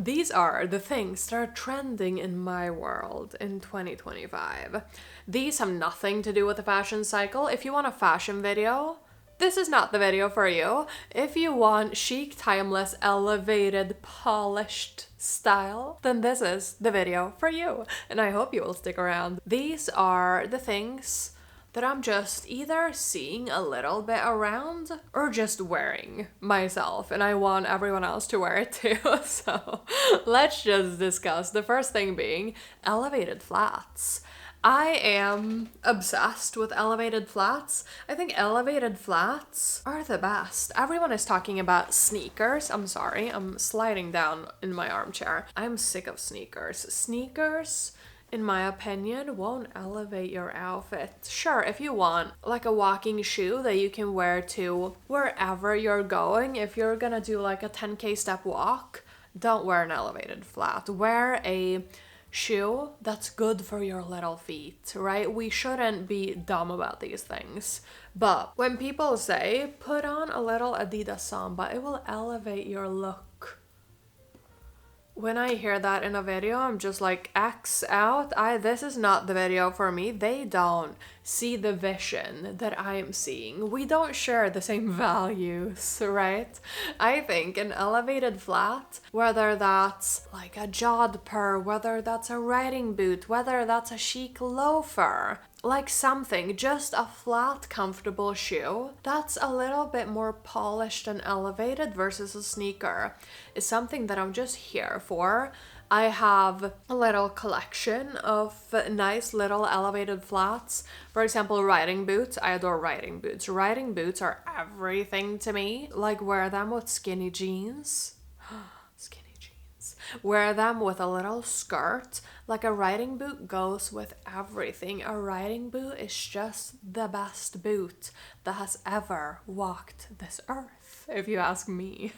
These are the things that are trending in my world in 2025. These have nothing to do with the fashion cycle. If you want a fashion video, this is not the video for you. If you want chic, timeless, elevated, polished style, then this is the video for you. And I hope you will stick around. These are the things that I'm just either seeing a little bit around or just wearing myself, and I want everyone else to wear it too. So let's just discuss. The first thing being elevated flats. I am obsessed with elevated flats. I think elevated flats are the best. Everyone is talking about sneakers. I'm sorry, I'm sliding down in my armchair. I'm sick of sneakers. Sneakers, in my opinion, won't elevate your outfit. Sure, if you want like a walking shoe that you can wear to wherever you're going, if you're gonna do like a 10K step walk, don't wear an elevated flat. Wear a shoe that's good for your little feet, right? We shouldn't be dumb about these things. But when people say, put on a little Adidas Samba, it will elevate your look. When I hear that in a video, I'm just like, X out. This is not the video for me. They don't see the vision that I am seeing. We don't share the same values, right? I think an elevated flat, whether that's like a jodhpur, whether that's a riding boot, whether that's a chic loafer, like something, just a flat, comfortable shoe that's a little bit more polished and elevated versus a sneaker is something that I'm just here for. I have a little collection of nice little elevated flats. For example, riding boots. I adore riding boots. Riding boots are everything to me. Like, wear them with skinny jeans. Wear them with a little skirt. Like, a riding boot goes with everything. A riding boot is just the best boot that has ever walked this earth, if you ask me.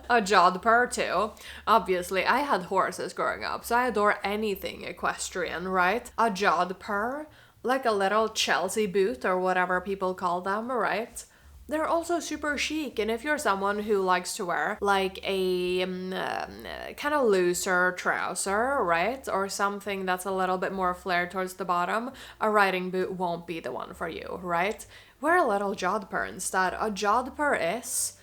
A jodhpur too. Obviously, I had horses growing up, so I adore anything equestrian, right? A jodhpur, like a little Chelsea boot or whatever people call them, right? They're also super chic, and if you're someone who likes to wear like a kind of looser trouser, right, or something that's a little bit more flared towards the bottom, a riding boot won't be the one for you, right? Wear a little jodhpur instead. A jodhpur is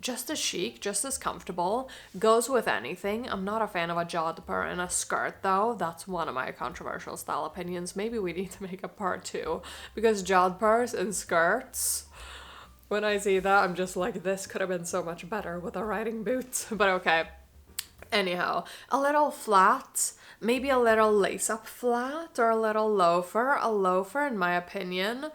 just as chic, just as comfortable, goes with anything. I'm not a fan of a jodhpur in a skirt though. That's one of my controversial style opinions. Maybe we need to make a part 2, because jodhpurs and skirts, when I see that, I'm just like, this could have been so much better with a riding boot. But okay. Anyhow, a little flat, maybe a little lace-up flat or a little loafer. A loafer, in my opinion,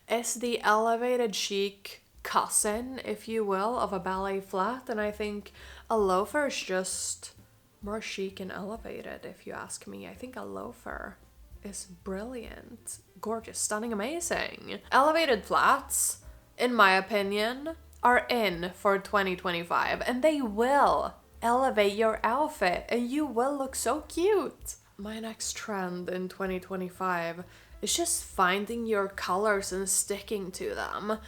is the elevated chic cousin, if you will, of a ballet flat. And I think a loafer is just more chic and elevated, if you ask me. I think a loafer is brilliant, gorgeous, stunning, amazing. Elevated flats, in my opinion, are in for 2025, and they will elevate your outfit and you will look so cute. My next trend in 2025 is just finding your colors and sticking to them.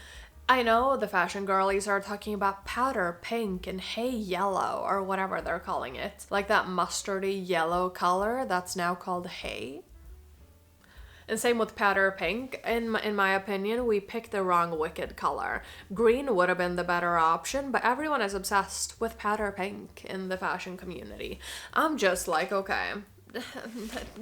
I know the fashion girlies are talking about powder pink and hay yellow, or whatever they're calling it, like that mustardy yellow color that's now called hay. And same with powder pink. In my opinion, we picked the wrong wicked color. Green would have been the better option, but everyone is obsessed with powder pink in the fashion community. I'm just like, okay,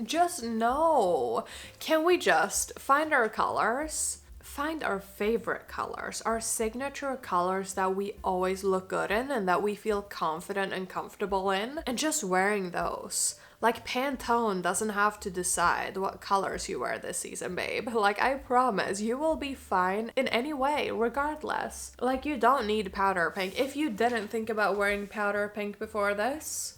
just no. Can we just find our colors? Find our favorite colors, our signature colors that we always look good in and that we feel confident and comfortable in, and just wearing those. Like, Pantone doesn't have to decide what colors you wear this season, babe. Like, I promise, you will be fine in any way, regardless. Like, you don't need powder pink. If you didn't think about wearing powder pink before this,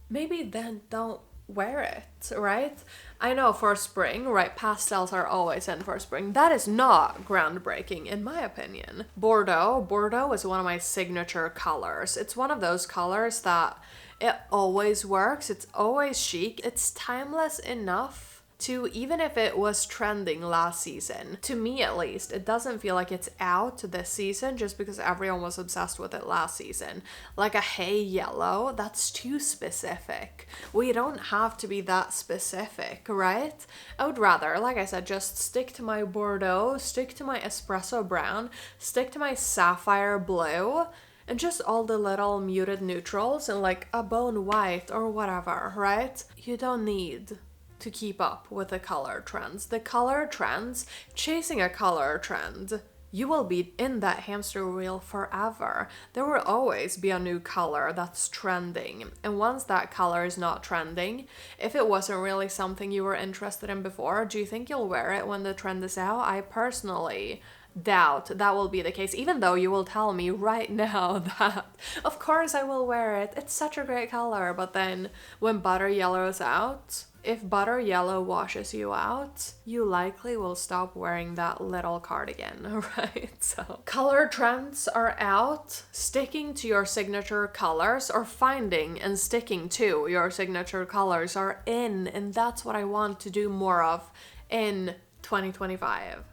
maybe then don't wear it, right? I know for spring, right, pastels are always in for spring. That is not groundbreaking, in my opinion. Bordeaux is one of my signature colors. It's one of those colors that it always works. It's always chic. It's timeless enough to, even if it was trending last season, to me at least, it doesn't feel like it's out this season just because everyone was obsessed with it last season. Like a hay yellow, that's too specific. We don't have to be that specific, right? I would rather, like I said, just stick to my Bordeaux, stick to my espresso brown, stick to my sapphire blue, and just all the little muted neutrals and like a bone white or whatever, right? You don't need to keep up with the color trends. The color trends, chasing a color trend, you will be in that hamster wheel forever. There will always be a new color that's trending. And once that color is not trending, if it wasn't really something you were interested in before, do you think you'll wear it when the trend is out? I personally doubt that will be the case, even though you will tell me right now that of course I will wear it, it's such a great color. But then when butter yellow is out, if butter yellow washes you out, you likely will stop wearing that little cardigan, right? So color trends are out. Sticking to your signature colors or finding and sticking to your signature colors are in, and that's what I want to do more of in 2025.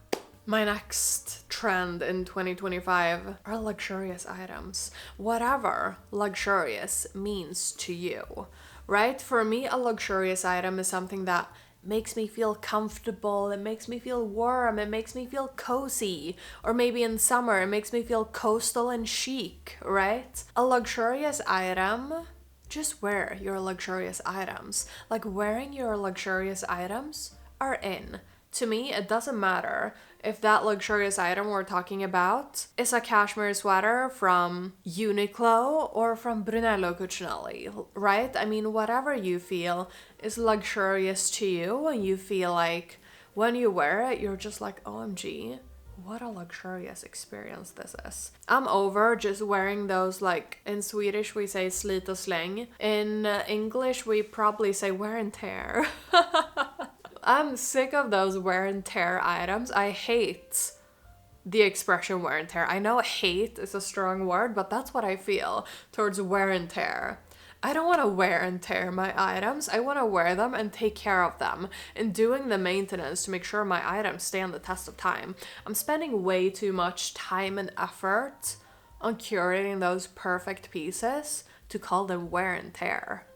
My next trend in 2025 are luxurious items. Whatever luxurious means to you, right? For me, a luxurious item is something that makes me feel comfortable, it makes me feel warm, it makes me feel cozy, or maybe in summer it makes me feel coastal and chic, right? A luxurious item, just wear your luxurious items. Like, wearing your luxurious items are in. To me, it doesn't matter if that luxurious item we're talking about is a cashmere sweater from Uniqlo or from Brunello Cucinelli, right? I mean, whatever you feel is luxurious to you and you feel like when you wear it, you're just like, OMG, what a luxurious experience this is. I'm over just wearing those, like, in Swedish we say slit och släng. In English we probably say wear and tear. I'm sick of those wear and tear items. I hate the expression wear and tear. I know hate is a strong word, but that's what I feel towards wear and tear. I don't want to wear and tear my items. I want to wear them and take care of them and doing the maintenance to make sure my items stand the test of time. I'm spending way too much time and effort on curating those perfect pieces to call them wear and tear.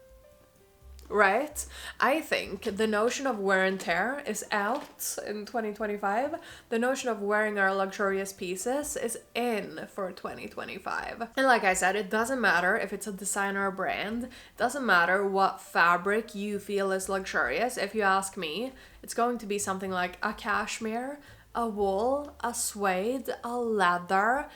Right? I think the notion of wear and tear is out in 2025. The notion of wearing our luxurious pieces is in for 2025. And like I said, it doesn't matter if it's a designer brand. It doesn't matter what fabric you feel is luxurious. If you ask me, it's going to be something like a cashmere, a wool, a suede, a leather,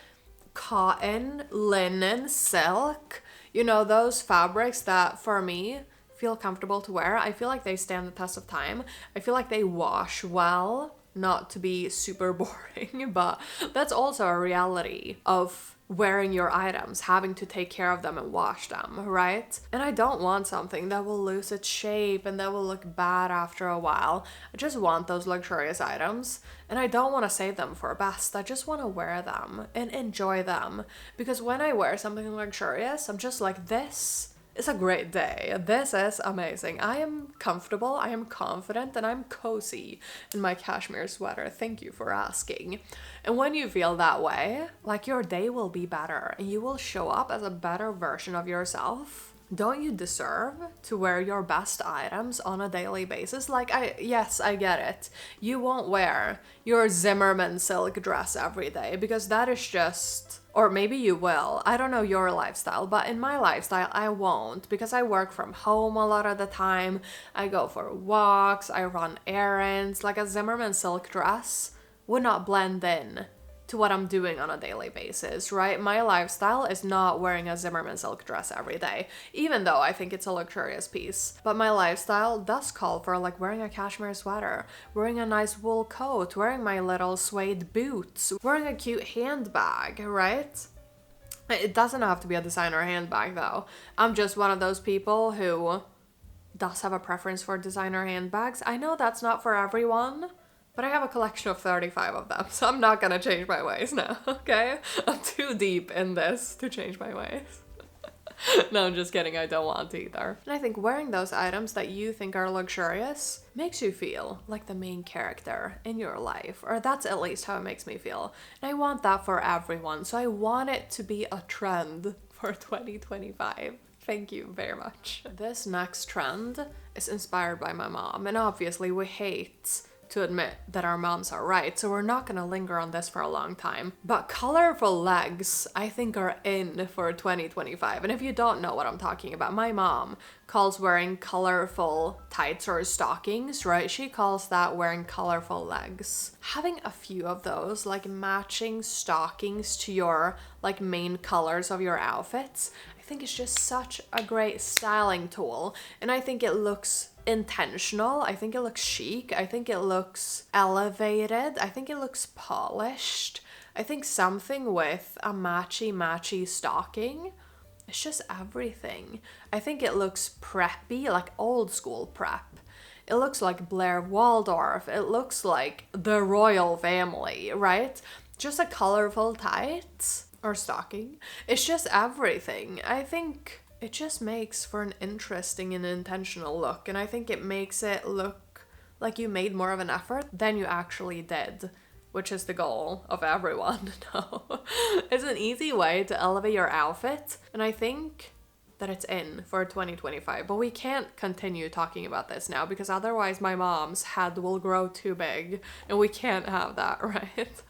cotton, linen, silk. You know, those fabrics that for me feel comfortable to wear. I feel like they stand the test of time. I feel like they wash well, not to be super boring, but that's also a reality of wearing your items, having to take care of them and wash them, right? And I don't want something that will lose its shape and that will look bad after a while. I just want those luxurious items, and I don't want to save them for best. I just want to wear them and enjoy them, because when I wear something luxurious, I'm just like, this is a great day. This is amazing. I am comfortable, I am confident, and I'm cozy in my cashmere sweater. Thank you for asking. And when you feel that way, like, your day will be better and you will show up as a better version of yourself. Don't you deserve to wear your best items on a daily basis? Like, yes, I get it. You won't wear your Zimmermann silk dress every day because that is just... Or maybe you will. I don't know your lifestyle, but in my lifestyle, I won't, because I work from home a lot of the time. I go for walks, I run errands. Like, a Zimmermann silk dress would not blend in to what I'm doing on a daily basis, right? My lifestyle is not wearing a Zimmermann silk dress every day, even though I think it's a luxurious piece. But my lifestyle does call for, like, wearing a cashmere sweater, wearing a nice wool coat, wearing my little suede boots, wearing a cute handbag, right? It doesn't have to be a designer handbag though. I'm just one of those people who does have a preference for designer handbags. I know that's not for everyone, but I have a collection of 35 of them, so I'm not gonna change my ways now, okay? I'm too deep in this to change my ways. No, I'm just kidding. I don't want either. And I think wearing those items that you think are luxurious makes you feel like the main character in your life, or that's at least how it makes me feel. And I want that for everyone. So I want it to be a trend for 2025. Thank you very much. This next trend is inspired by my mom, and obviously we hate to admit that our moms are right, so we're not gonna linger on this for a long time. But colorful legs, I think, are in for 2025. And if you don't know what I'm talking about, my mom calls wearing colorful tights or stockings, right? She calls that wearing colorful legs. Having a few of those, like matching stockings to your like main colors of your outfits, I think it's just such a great styling tool. And I think it looks intentional. I think it looks chic. I think it looks elevated. I think it looks polished. I think something with a matchy stocking, it's just everything. I think it looks preppy, like old school prep. It looks like Blair Waldorf. It looks like the royal family, right? Just a colorful tights or stocking. It's just everything. I think it just makes for an interesting and intentional look, and I think it makes it look like you made more of an effort than you actually did, which is the goal of everyone. No, it's an easy way to elevate your outfit, and I think that it's in for 2025. But we can't continue talking about this now, because otherwise my mom's head will grow too big, and we can't have that, right?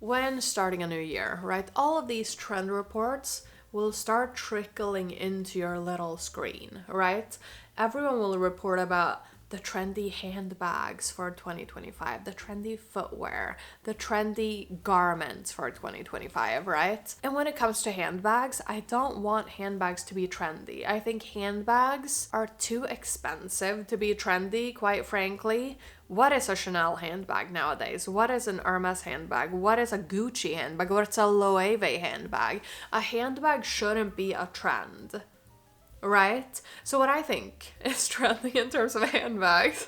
When starting a new year, right, all of these trend reports will start trickling into your little screen, right? Everyone will report about the trendy handbags for 2025, the trendy footwear, the trendy garments for 2025, right? And when it comes to handbags, I don't want handbags to be trendy. I think handbags are too expensive to be trendy, quite frankly. What is a Chanel handbag nowadays? What is an Hermes handbag? What is a Gucci handbag? What's a Loewe handbag? A handbag shouldn't be a trend, right? So what I think is trending in terms of handbags,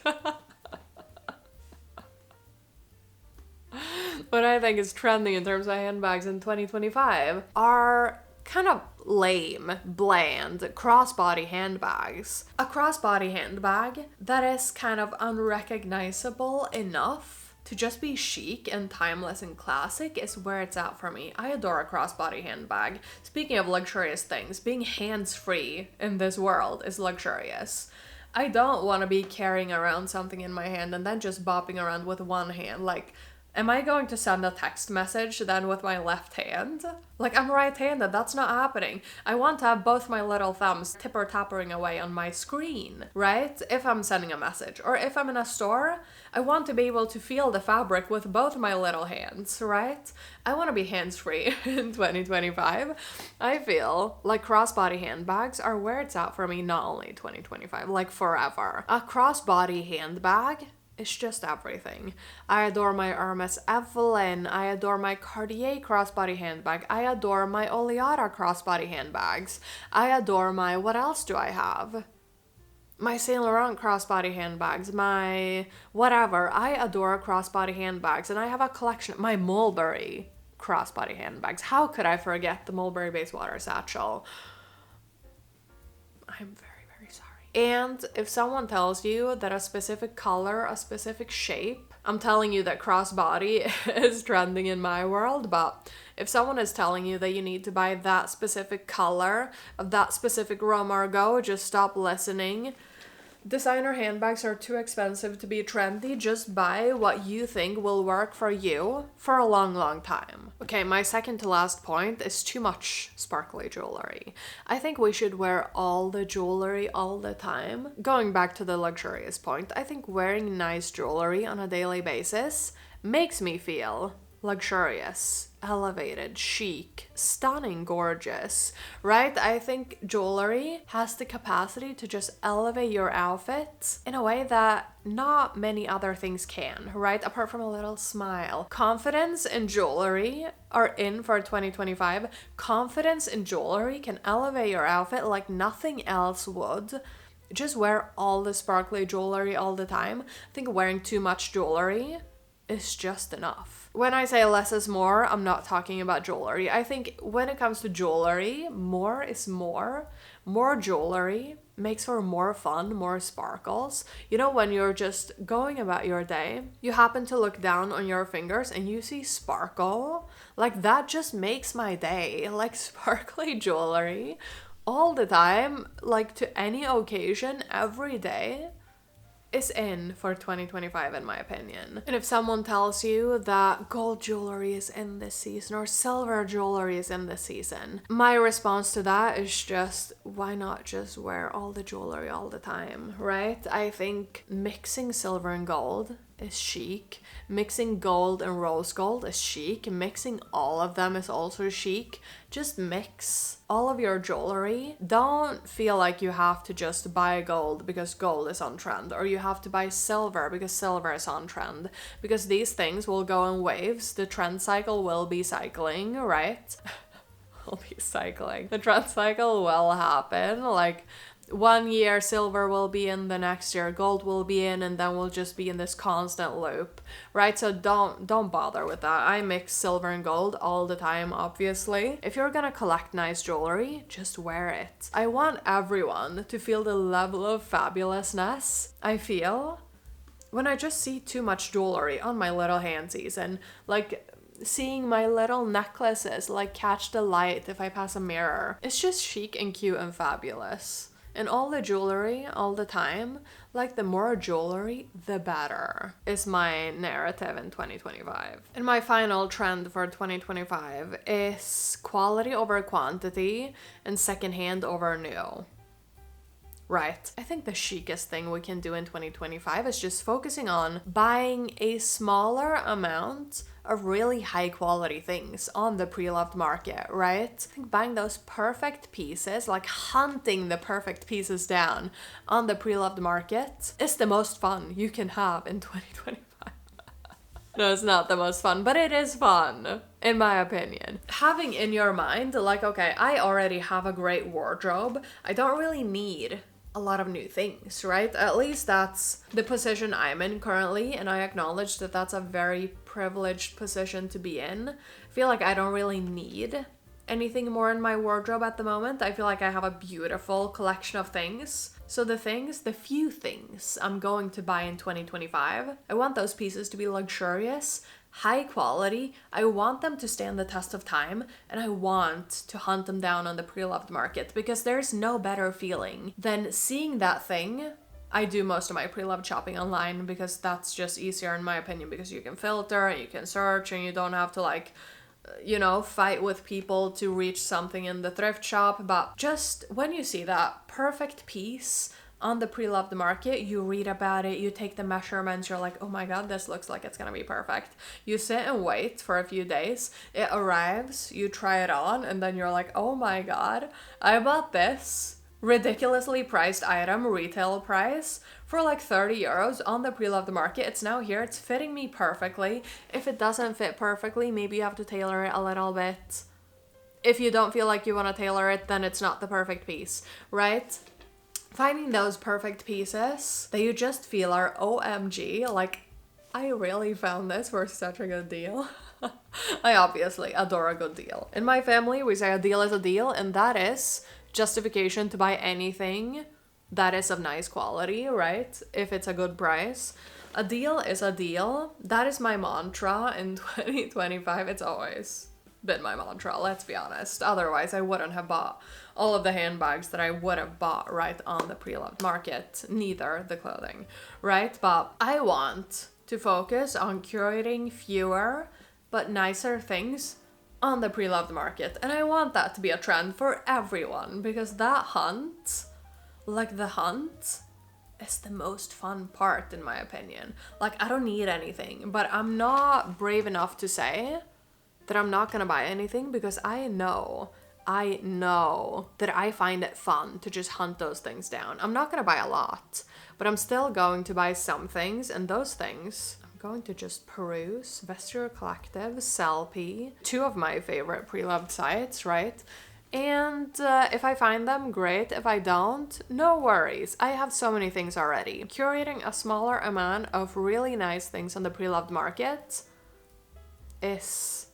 what I think is trending in terms of handbags in 2025 are kind of lame, bland crossbody handbags. A crossbody handbag that is kind of unrecognizable enough to just be chic and timeless and classic is where it's at for me. I adore a crossbody handbag. Speaking of luxurious things, being hands-free in this world is luxurious. I don't want to be carrying around something in my hand and then just bopping around with one hand. Like, am I going to send a text message then with my left hand? Like, I'm right-handed, that's not happening. I want to have both my little thumbs tipper-tappering away on my screen, right? If I'm sending a message. Or if I'm in a store, I want to be able to feel the fabric with both my little hands, right? I want to be hands-free in 2025. I feel like crossbody handbags are where it's at for me, not only 2025, like forever. A crossbody handbag, it's just everything. I adore my Hermes Evelyn. I adore my Cartier crossbody handbag. I adore my Oleada crossbody handbags. I adore my, what else do I have? My Saint Laurent crossbody handbags, my whatever. I adore crossbody handbags, and I have a collection. My Mulberry crossbody handbags. How could I forget the Mulberry base water satchel? I'm very sorry. And if someone tells you that a specific color, a specific shape, I'm telling you that crossbody is trending in my world, but if someone is telling you that you need to buy that specific color of that specific Rome Margot, just stop listening. Designer handbags are too expensive to be trendy. Just buy what you think will work for you for a long time. Okay, my second to last point is too much sparkly jewelry. I think we should wear all the jewelry all the time. Going back to the luxurious point, I think wearing nice jewelry on a daily basis makes me feel luxurious, elevated, chic, stunning, gorgeous, right? I think jewelry has the capacity to just elevate your outfit in a way that not many other things can, right? Apart from a little smile. Confidence in jewelry are in for 2025. Confidence in jewelry can elevate your outfit like nothing else would. Just wear all the sparkly jewelry all the time. I think wearing too much jewelry is just enough. When I say less is more, I'm not talking about jewelry. I think when it comes to jewelry, more is more. More jewelry makes for more fun, more sparkles. You know, when you're just going about your day, you happen to look down on your fingers and you see sparkle. Like, that just makes my day. Like, sparkly jewelry all the time, like to any occasion, every day, is in for 2025 in my opinion. And if someone tells you that gold jewelry is in this season or silver jewelry is in this season, my response to that is just, why not just wear all the jewelry all the time, right? I think mixing silver and gold is chic. Mixing gold and rose gold is chic. Mixing all of them is also chic. Just mix all of your jewelry. Don't feel like you have to just buy gold because gold is on trend, or you have to buy silver because silver is on trend, because these things will go in waves. The trend cycle will be cycling, right? Will be cycling. The trend cycle will happen. Like, 1 year silver will be in, the next year gold will be in, and then we'll just be in this constant loop, right? So don't bother with that. I mix silver and gold all the time, obviously. If you're gonna collect nice jewelry, just wear it. I want everyone to feel the level of fabulousness I feel when I just see too much jewelry on my little handsies, and like seeing my little necklaces like catch the light if I pass a mirror. It's just chic and cute and fabulous. And all the jewelry all the time, like the more jewelry, the better, is my narrative in 2025. And my final trend for 2025 is quality over quantity and secondhand over new. Right. I think the chicest thing we can do in 2025 is just focusing on buying a smaller amount of really high quality things on the pre-loved market, right? I think buying those perfect pieces, like hunting the perfect pieces down on the pre-loved market, is the most fun you can have in 2025. No, it's not the most fun, but it is fun, in my opinion. Having in your mind, like, okay, I already have a great wardrobe. I don't really need a lot of new things, right? At least that's the position I'm in currently, and I acknowledge that that's a very privileged position to be in. I feel like I don't really need anything more in my wardrobe at the moment. I feel like I have a beautiful collection of things. So the few things I'm going to buy in 2025, I want those pieces to be luxurious, high quality. I want them to stand the test of time, and I want to hunt them down on the pre-loved market, because there's no better feeling than seeing that thing. I do most of my pre-loved shopping online because that's just easier in my opinion, because you can filter and you can search and you don't have to like, you know, fight with people to reach something in the thrift shop. But just when you see that perfect piece on the pre-loved market, you read about it, you take the measurements, you're like, oh my god, this looks like it's gonna be perfect. You sit and wait for a few days, it arrives, you try it on, and then you're like, oh my god, I bought this ridiculously priced item, retail price, for like 30 euros on the pre-loved market. It's now here, it's fitting me perfectly. If it doesn't fit perfectly, maybe you have to tailor it a little bit. If you don't feel like you want to tailor it, then it's not the perfect piece, right? Finding those perfect pieces that you just feel are OMG, like, I really found this for such a good deal. I obviously adore a good deal. In my family, we say a deal is a deal, and that is justification to buy anything that is of nice quality, right? If it's a good price. A deal is a deal. That is my mantra in 2025. It's always been my mantra, let's be honest. Otherwise, I wouldn't have bought all of the handbags that I would have bought right on the pre-loved market, neither the clothing, right? But I want to focus on curating fewer but nicer things on the pre-loved market, and I want that to be a trend for everyone, because that hunt, like the hunt, is the most fun part in my opinion. Like, I don't need anything, but I'm not brave enough to say that I'm not gonna buy anything, because I know that I find it fun to just hunt those things down. I'm not gonna buy a lot, but I'm still going to buy some things, and those things I'm going to just peruse. Vestiaire Collective, Sellpy, two of my favorite pre-loved sites, right? And if I find them, great. If I don't, no worries. I have so many things already. Curating a smaller amount of really nice things on the pre-loved market is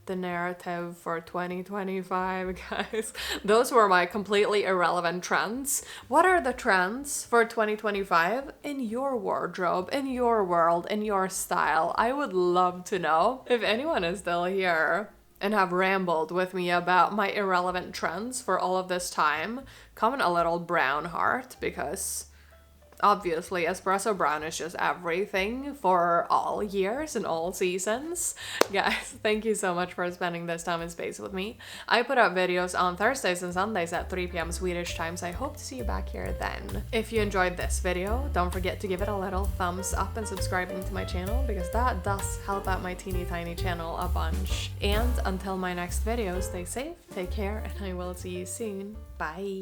the narrative for 2025, guys. Those were my completely irrelevant trends. What are the trends for 2025 in your wardrobe, in your world, in your style? I would love to know. If anyone is still here and have rambled with me about my irrelevant trends for all of this time, comment a little brown heart, because obviously espresso brown is just everything for all years and all seasons. Guys, thank you so much for spending this time and space with me. I put out videos on Thursdays and Sundays at 3 p.m. Swedish time, so I hope to see you back here then. If you enjoyed this video, don't forget to give it a little thumbs up and subscribing to my channel, because that does help out my teeny tiny channel a bunch. And until my next video, stay safe, take care, and I will see you soon. Bye!